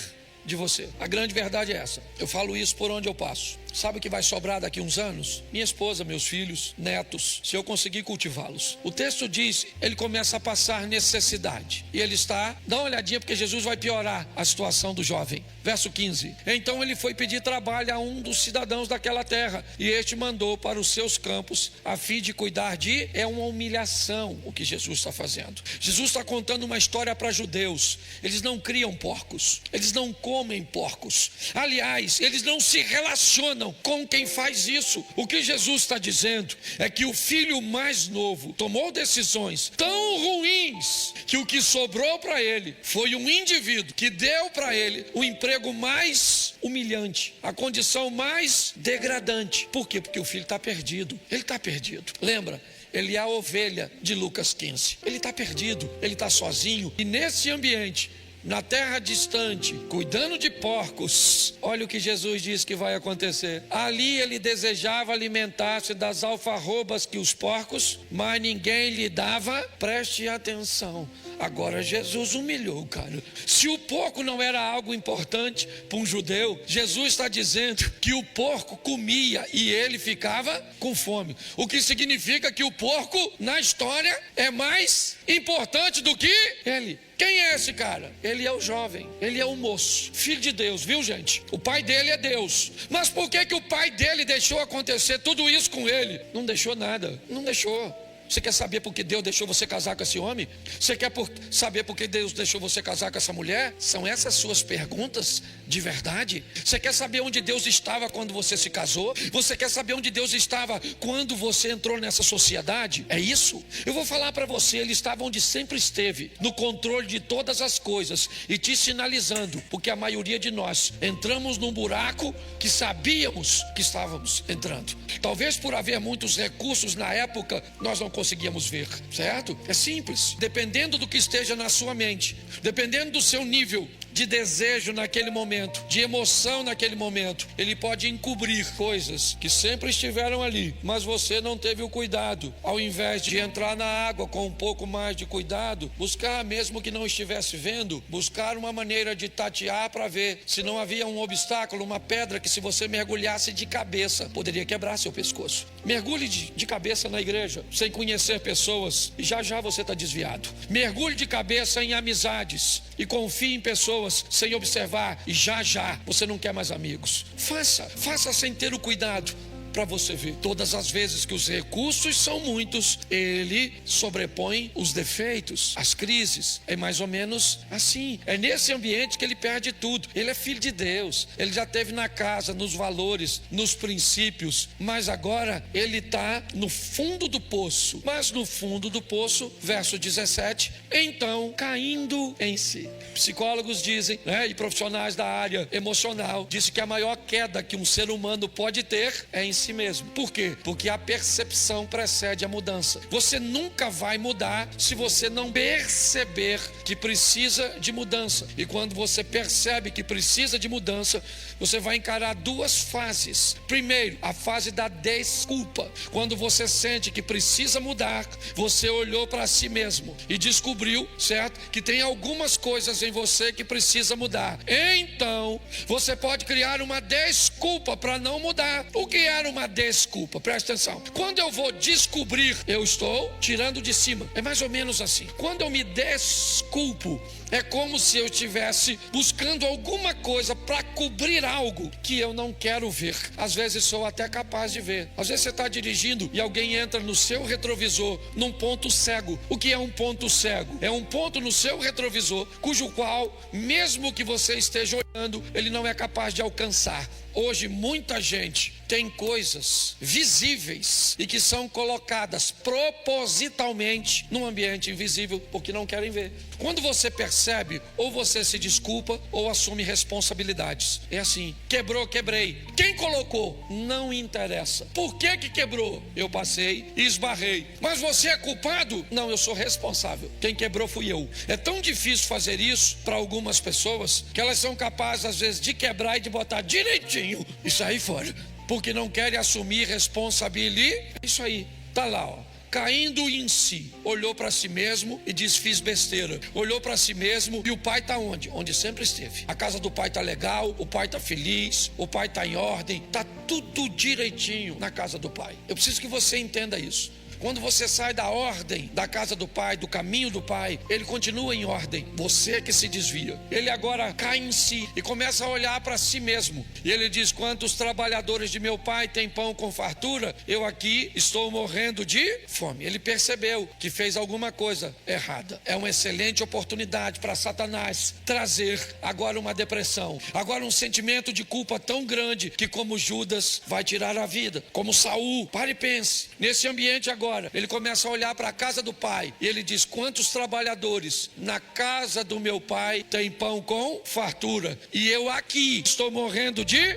de você. A grande verdade é essa. Eu falo isso por onde eu passo. Sabe o que vai sobrar daqui uns anos? Minha esposa, meus filhos, netos, se eu conseguir cultivá-los. O texto diz, ele começa a passar necessidade. E ele está, dá uma olhadinha porque Jesus vai piorar a situação do jovem. Verso 15. Então ele foi pedir trabalho a um dos cidadãos daquela terra. E este mandou para os seus campos a fim de cuidar de... É uma humilhação o que Jesus está fazendo. Jesus está contando uma história para judeus. Eles não criam porcos. Eles não comem porcos. Aliás, eles não se relacionam com quem faz isso. O que Jesus está dizendo é que o filho mais novo tomou decisões tão ruins que o que sobrou para ele foi um indivíduo que deu para ele o emprego mais humilhante, a condição mais degradante. Por quê? Porque o filho está perdido. Ele está perdido. Lembra? Ele é a ovelha de Lucas 15. Ele está perdido, ele está sozinho. E nesse ambiente, na terra distante, cuidando de porcos, olha o que Jesus diz que vai acontecer. Ali ele desejava alimentar-se das alfarrobas que os porcos, mas ninguém lhe dava. Preste atenção. Agora Jesus humilhou o cara. Se o porco não era algo importante para um judeu, Jesus está dizendo que o porco comia e ele ficava com fome. O que significa que o porco, na história, é mais importante do que ele. Quem é esse cara? Ele é o jovem, ele é o moço, filho de Deus, viu, gente? O pai dele é Deus. Mas por que o pai dele deixou acontecer tudo isso com ele? Não deixou nada, não deixou. Você quer saber por que Deus deixou você casar com esse homem? Você quer saber por que Deus deixou você casar com essa mulher? São essas suas perguntas de verdade? Você quer saber onde Deus estava quando você se casou? Você quer saber onde Deus estava quando você entrou nessa sociedade? É isso? Eu vou falar para você, Ele estava onde sempre esteve, no controle de todas as coisas e te sinalizando, porque a maioria de nós entramos num buraco que sabíamos que estávamos entrando. Talvez por haver muitos recursos na época, nós não conseguíamos ver, certo? É simples. Dependendo do que esteja na sua mente, dependendo do seu nível de desejo naquele momento, de emoção naquele momento, ele pode encobrir coisas que sempre estiveram ali, mas você não teve o cuidado. Ao invés de entrar na água com um pouco mais de cuidado, buscar, mesmo que não estivesse vendo, buscar uma maneira de tatear para ver se não havia um obstáculo, uma pedra que, se você mergulhasse de cabeça, poderia quebrar seu pescoço. Mergulhe de cabeça na igreja, sem conhecer pessoas, e já já você está desviado. Mergulhe de cabeça em amizades e confie em pessoas sem observar, e já já você não quer mais amigos. Faça sem ter o cuidado, para você ver. Todas as vezes que os recursos são muitos, ele sobrepõe os defeitos, as crises. É mais ou menos assim. É nesse ambiente que ele perde tudo. Ele é filho de Deus, ele já esteve na casa, nos valores, nos princípios, mas agora ele está no fundo do poço. Mas no fundo do poço, verso 17, então caindo em si. Psicólogos dizem, e profissionais da área emocional dizem que a maior queda que um ser humano pode ter é em si mesmo. Por quê? Porque a percepção precede a mudança. Você nunca vai mudar se você não perceber que precisa de mudança. E quando você percebe que precisa de mudança, você vai encarar duas fases. Primeiro, a fase da desculpa. Quando você sente que precisa mudar, você olhou para si mesmo e descobriu, certo? Que tem algumas coisas em você que precisa mudar. Então, você pode criar uma desculpa para não mudar. O que era uma desculpa? Presta atenção. Quando eu vou descobrir, eu estou tirando de cima. É mais ou menos assim. Quando eu me desculpo, é como se eu estivesse buscando alguma coisa para cobrir algo que eu não quero ver. Às vezes sou até capaz de ver. Às vezes você está dirigindo e alguém entra no seu retrovisor num ponto cego. O que é um ponto cego? É um ponto no seu retrovisor cujo qual, mesmo que você esteja olhando, ele não é capaz de alcançar. Hoje muita gente tem coisas visíveis e que são colocadas propositalmente num ambiente invisível porque não querem ver. Quando você percebe, ou você se desculpa ou assume responsabilidades. É assim, quebrou, quebrei. Quem colocou? Não interessa. Por que quebrou? Eu passei e esbarrei. Mas você é culpado? Não, eu sou responsável. Quem quebrou fui eu. É tão difícil fazer isso para algumas pessoas que elas são capazes às vezes de quebrar e de botar direitinho e sair fora, porque não querem assumir responsabilidade. Isso aí, tá lá, ó, caindo em si, olhou para si mesmo e disse: fiz besteira. Olhou para si mesmo, e o pai está onde? Onde sempre esteve. A casa do pai está legal, o pai está feliz, o pai está em ordem, está tudo direitinho na casa do pai. Eu preciso que você entenda isso. Quando você sai da ordem da casa do pai, do caminho do pai, ele continua em ordem. Você que se desvia. Ele agora cai em si e começa a olhar para si mesmo. E ele diz: quantos trabalhadores de meu pai têm pão com fartura? Eu aqui estou morrendo de fome. Ele percebeu que fez alguma coisa errada. É uma excelente oportunidade para Satanás trazer agora uma depressão, agora um sentimento de culpa tão grande que, como Judas, vai tirar a vida. Como Saul. Pare e pense. Nesse ambiente agora, ele começa a olhar para a casa do pai e ele diz: quantos trabalhadores na casa do meu pai tem pão com fartura? E eu aqui estou morrendo de...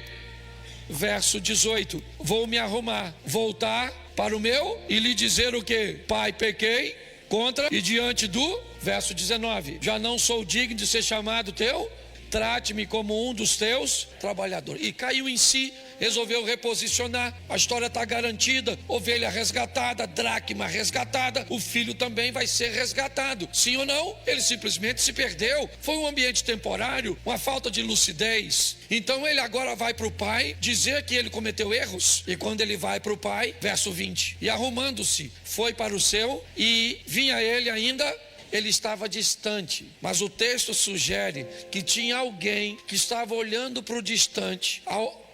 Verso 18: vou me arrumar, voltar para o meu e lhe dizer o que? Pai, pequei contra e diante do... Verso 19: já não sou digno de ser chamado teu, trate-me como um dos teus trabalhadores. E caiu em si, resolveu reposicionar. A história está garantida: ovelha resgatada, dracma resgatada, o filho também vai ser resgatado. Sim ou não? Ele simplesmente se perdeu. Foi um ambiente temporário, uma falta de lucidez. Então ele agora vai para o pai dizer que ele cometeu erros. E quando ele vai para o pai, verso 20: e arrumando-se, foi para o seu, e vinha ele ainda... Ele estava distante, mas o texto sugere que tinha alguém que estava olhando para o distante,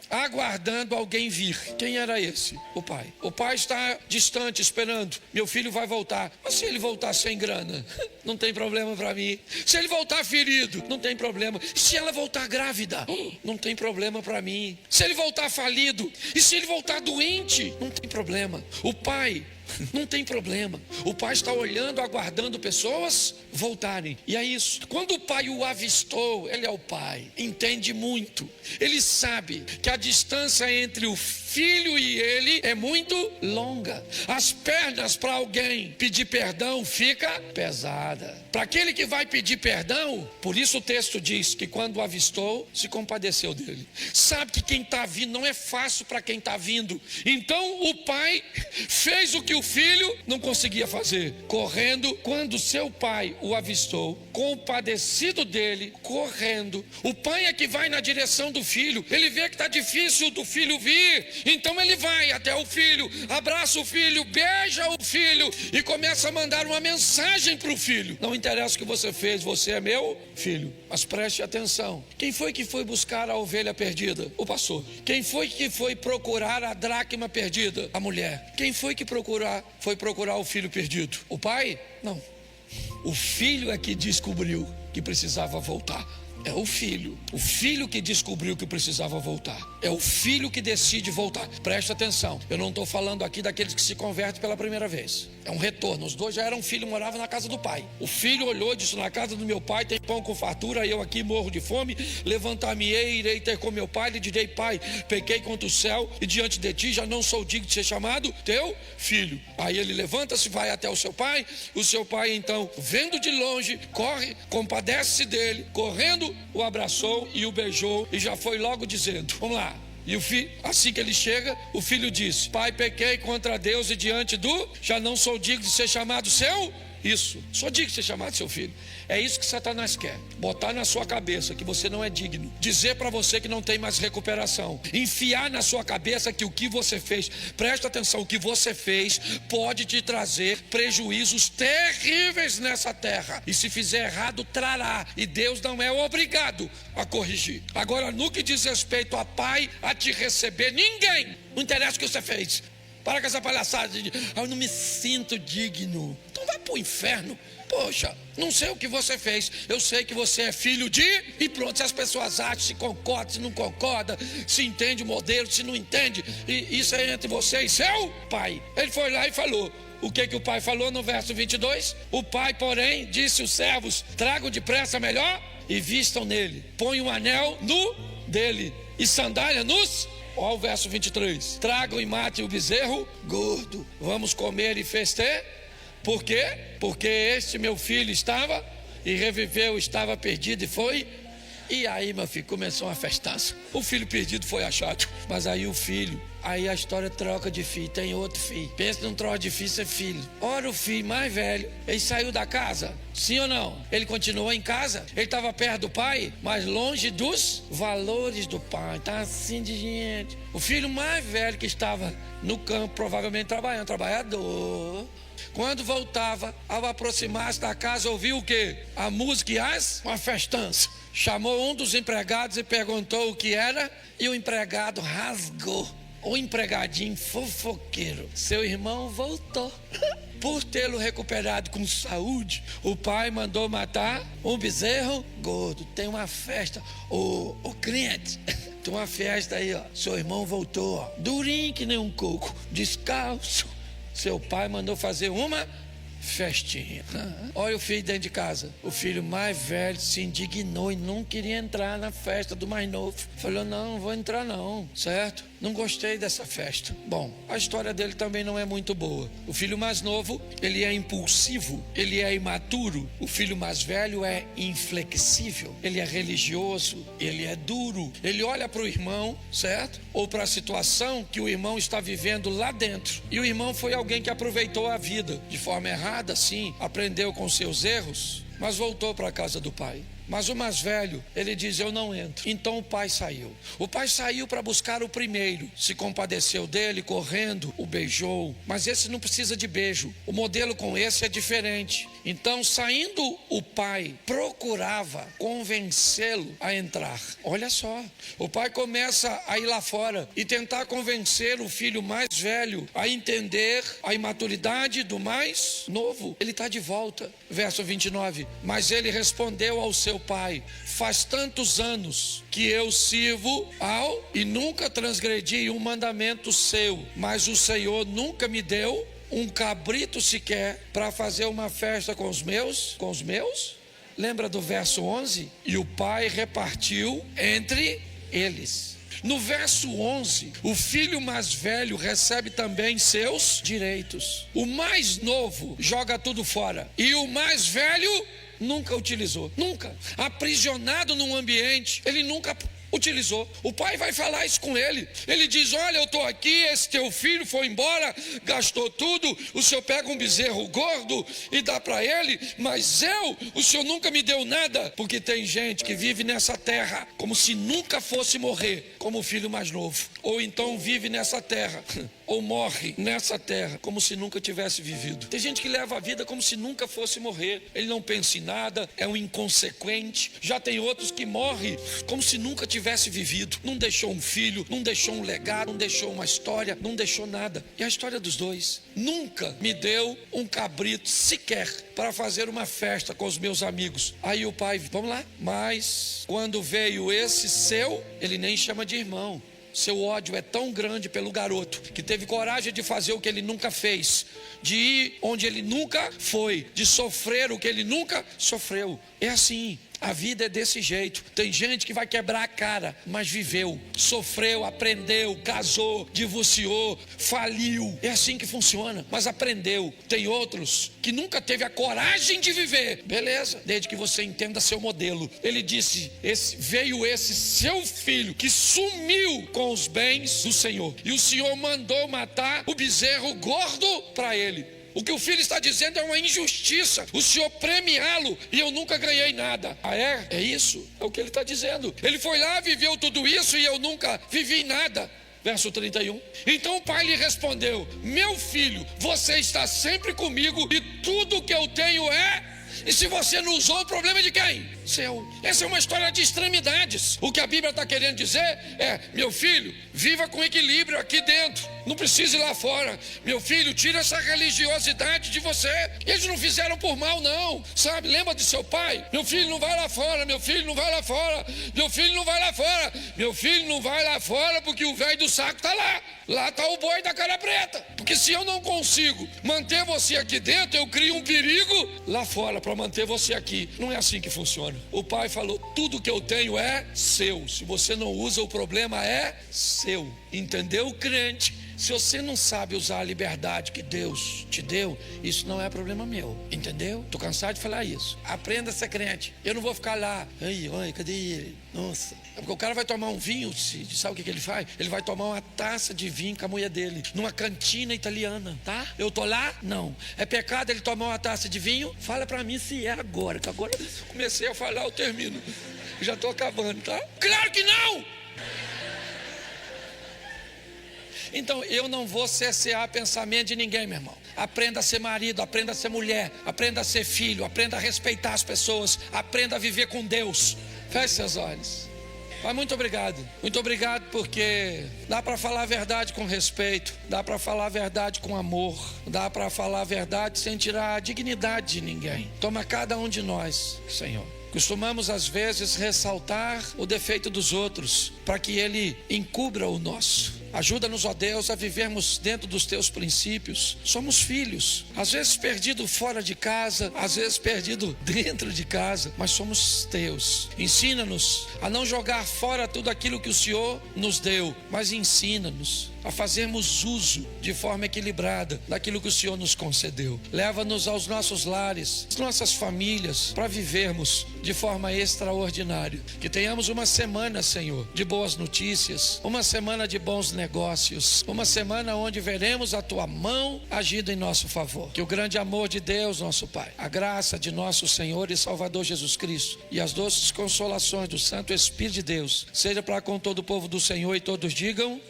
aguardando alguém vir. Quem era esse? O pai. O pai está distante, esperando. Meu filho vai voltar. Mas se ele voltar sem grana, não tem problema para mim. Se ele voltar ferido, não tem problema. E se ela voltar grávida, não tem problema para mim. Se ele voltar falido, e se ele voltar doente, não tem problema. O pai não tem problema. O pai está olhando, aguardando pessoas voltarem. E é isso. Quando o pai o avistou, ele é o pai, entende muito. Ele sabe que a distância entre o filho e ele é muito longa. As pernas para alguém pedir perdão fica pesada. Para aquele que vai pedir perdão, por isso o texto diz que quando o avistou, se compadeceu dele. Sabe que quem está vindo não é fácil para quem está vindo. Então o pai fez o que o filho não conseguia fazer, correndo. Quando seu pai o avistou, compadecido dele, correndo. O pai é que vai na direção do filho. Ele vê que está difícil do filho vir, então ele vai até o filho, abraça o filho, beija o filho e começa a mandar uma mensagem para o filho. Não interessa o que você fez, você é meu filho. Mas preste atenção. Quem foi que foi buscar a ovelha perdida? O pastor. Quem foi que foi procurar a dracma perdida? A mulher. Quem foi que foi procurar o filho perdido? O pai? Não. O filho é que descobriu que precisava voltar. É o filho que descobriu que precisava voltar. É o filho que decide voltar. Presta atenção, eu não estou falando aqui daqueles que se convertem pela primeira vez. É um retorno, os dois já eram filhos, moravam na casa do pai. O filho olhou e disse: na casa do meu pai tem pão com fartura, eu aqui morro de fome, levantar-me-ei, irei ter com meu pai, lhe direi: pai, pequei contra o céu e diante de ti já não sou digno de ser chamado teu filho. Aí ele levanta-se, vai até o seu pai então, vendo de longe, corre, compadece dele, correndo, o abraçou e o beijou e já foi logo dizendo: vamos lá. E o filho, assim que ele chega, o filho disse: pai, pequei contra Deus e diante do, já não sou digno de ser chamado seu. Isso, sou digno de ser chamado seu filho. É isso que Satanás quer, botar na sua cabeça que você não é digno, dizer para você que não tem mais recuperação, enfiar na sua cabeça que o que você fez, presta atenção, o que você fez pode te trazer prejuízos terríveis nessa terra, e se fizer errado, trará, e Deus não é obrigado a corrigir. Agora, no que diz respeito a pai, a te receber, ninguém, não interessa o que você fez. Para com essa palhaçada de: eu não me sinto digno. Então vai pro inferno. Poxa, não sei o que você fez, eu sei que você é filho de... E pronto, se as pessoas acham, se concorda, se não concorda, se entende o modelo, se não entende, e isso é entre você e seu pai. Ele foi lá e falou. O que o pai falou no verso 22? O pai, porém, disse aos servos: tragam depressa melhor e vistam nele, põe um anel no dele e sandália nos... Olha o verso 23. Tragam e matem o bezerro gordo, vamos comer e festejar. Por quê? Porque este meu filho estava e reviveu, estava perdido e foi. E aí, meu filho, começou uma festança. O filho perdido foi achado. Mas aí o filho, aí a história troca de filho, tem outro filho. Pensa num troca de filho, ser filho. Ora, o filho mais velho, ele saiu da casa, sim ou não? Ele continuou em casa, ele estava perto do pai, mas longe dos valores do pai. Tá assim de gente. O filho mais velho que estava no campo, provavelmente trabalhando, trabalhador. Quando voltava, ao aproximar-se da casa, ouviu o quê? A música e uma festança. Chamou um dos empregados e perguntou o que era, e o empregado rasgou. O empregadinho fofoqueiro: seu irmão voltou. Por tê-lo recuperado com saúde, o pai mandou matar um bezerro gordo. Tem uma festa, o crente, tem uma festa aí, ó. Seu irmão voltou, ó, durinho que nem um coco, descalço. Seu pai mandou fazer uma festinha. Olha o filho dentro de casa. O filho mais velho se indignou e não queria entrar na festa do mais novo. Falou: não vou entrar não, certo? Não gostei dessa festa. Bom, a história dele também não é muito boa. O filho mais novo, ele é impulsivo, ele é imaturo. O filho mais velho é inflexível, ele é religioso, ele é duro. Ele olha para o irmão, certo? Ou para a situação que o irmão está vivendo lá dentro. E o irmão foi alguém que aproveitou a vida de forma errada, sim, aprendeu com seus erros, mas voltou para a casa do pai. Mas o mais velho, ele diz: eu não entro. Então o pai saiu. O pai saiu para buscar o primeiro, se compadeceu dele, correndo, o beijou. Mas esse não precisa de beijo. O modelo com esse é diferente. Então, saindo, o pai procurava convencê-lo a entrar. Olha só, o pai começa a ir lá fora e tentar convencer o filho mais velho a entender a imaturidade do mais novo. Ele está de volta. Verso 29. Mas ele respondeu ao seu pai: faz tantos anos que eu sirvo ao e nunca transgredi um mandamento seu, mas o Senhor nunca me deu um cabrito sequer para fazer uma festa com os meus? Lembra do verso 11? E o pai repartiu entre eles. No verso 11, o filho mais velho recebe também seus direitos. O mais novo joga tudo fora e o mais velho nunca utilizou, nunca. Aprisionado num ambiente, ele nunca utilizou. O pai vai falar isso com ele. Ele diz: olha, eu estou aqui, esse teu filho foi embora, gastou tudo, o senhor pega um bezerro gordo e dá para ele, mas o senhor nunca me deu nada. Porque tem gente que vive nessa terra como se nunca fosse morrer, como o filho mais novo. Ou então vive nessa terra, ou morre nessa terra, como se nunca tivesse vivido. Tem gente que leva a vida como se nunca fosse morrer. Ele não pensa em nada, é um inconsequente. Já tem outros que morrem como se nunca tivesse vivido. Não deixou um filho, não deixou um legado, não deixou uma história, não deixou nada. E a história dos dois: nunca me deu um cabrito sequer para fazer uma festa com os meus amigos. Aí o pai: vamos lá. Mas quando veio esse seu, ele nem chama de irmão. Seu ódio é tão grande pelo garoto, que teve coragem de fazer o que ele nunca fez, de ir onde ele nunca foi, de sofrer o que ele nunca sofreu. É assim. A vida é desse jeito. Tem gente que vai quebrar a cara, mas viveu, sofreu, aprendeu, casou, divorciou, faliu. É assim que funciona, mas aprendeu. Tem outros que nunca teve a coragem de viver. Beleza, desde que você entenda seu modelo. Ele disse: veio esse seu filho que sumiu com os bens do Senhor, e o Senhor mandou matar o bezerro gordo para ele. O que o filho está dizendo é uma injustiça. O senhor premiá-lo e eu nunca ganhei nada. Ah, é? É isso? É o que ele está dizendo. Ele foi lá, viveu tudo isso e eu nunca vivi nada. Verso 31. Então o pai lhe respondeu: meu filho, você está sempre comigo e tudo que eu tenho é... E se você não usou, o problema é de quem? Seu. Essa é uma história de extremidades. O que a Bíblia está querendo dizer é: meu filho, viva com equilíbrio aqui dentro, não precisa ir lá fora. Meu filho, tira essa religiosidade de você. Eles não fizeram por mal não, sabe? Lembra de seu pai? Meu filho não vai lá fora, meu filho não vai lá fora, meu filho não vai lá fora, meu filho não vai lá fora, porque o velho do saco está lá. Lá está o boi da cara preta. Porque se eu não consigo manter você aqui dentro, eu crio um perigo lá fora para manter você aqui. Não é assim que funciona. O pai falou: tudo que eu tenho é seu. Se você não usa, o problema é seu. Entendeu, crente? Se você não sabe usar a liberdade que Deus te deu, isso não é problema meu, entendeu? Estou cansado de falar isso. Aprenda a ser crente. Eu não vou ficar lá: ai, cadê ele? Nossa. É porque o cara vai tomar um vinho, sabe o que ele faz? Ele vai tomar uma taça de vinho com a mulher dele, numa cantina italiana, tá? Eu tô lá? Não. É pecado ele tomar uma taça de vinho? Fala pra mim se é agora, que agora eu comecei a falar, eu termino. Eu já tô acabando, tá? Claro que não! Então eu não vou cercear pensamento de ninguém, meu irmão. Aprenda a ser marido, aprenda a ser mulher, aprenda a ser filho, aprenda a respeitar as pessoas, aprenda a viver com Deus. Feche seus olhos. Pai, muito obrigado porque dá para falar a verdade com respeito, dá para falar a verdade com amor, dá para falar a verdade sem tirar a dignidade de ninguém. Toma cada um de nós, Senhor. Costumamos às vezes ressaltar o defeito dos outros para que ele encubra o nosso. Ajuda-nos, ó Deus, a vivermos dentro dos teus princípios. Somos filhos, às vezes perdidos fora de casa, às vezes perdidos dentro de casa, mas somos teus. Ensina-nos a não jogar fora tudo aquilo que o Senhor nos deu, mas ensina-nos a fazermos uso de forma equilibrada daquilo que o Senhor nos concedeu. Leva-nos aos nossos lares, às nossas famílias, para vivermos de forma extraordinária. Que tenhamos uma semana, Senhor, de boas notícias, uma semana de bons negócios, uma semana onde veremos a Tua mão agindo em nosso favor. Que o grande amor de Deus, nosso Pai, a graça de nosso Senhor e Salvador Jesus Cristo e as doces consolações do Santo Espírito de Deus seja para com todo o povo do Senhor, e todos digam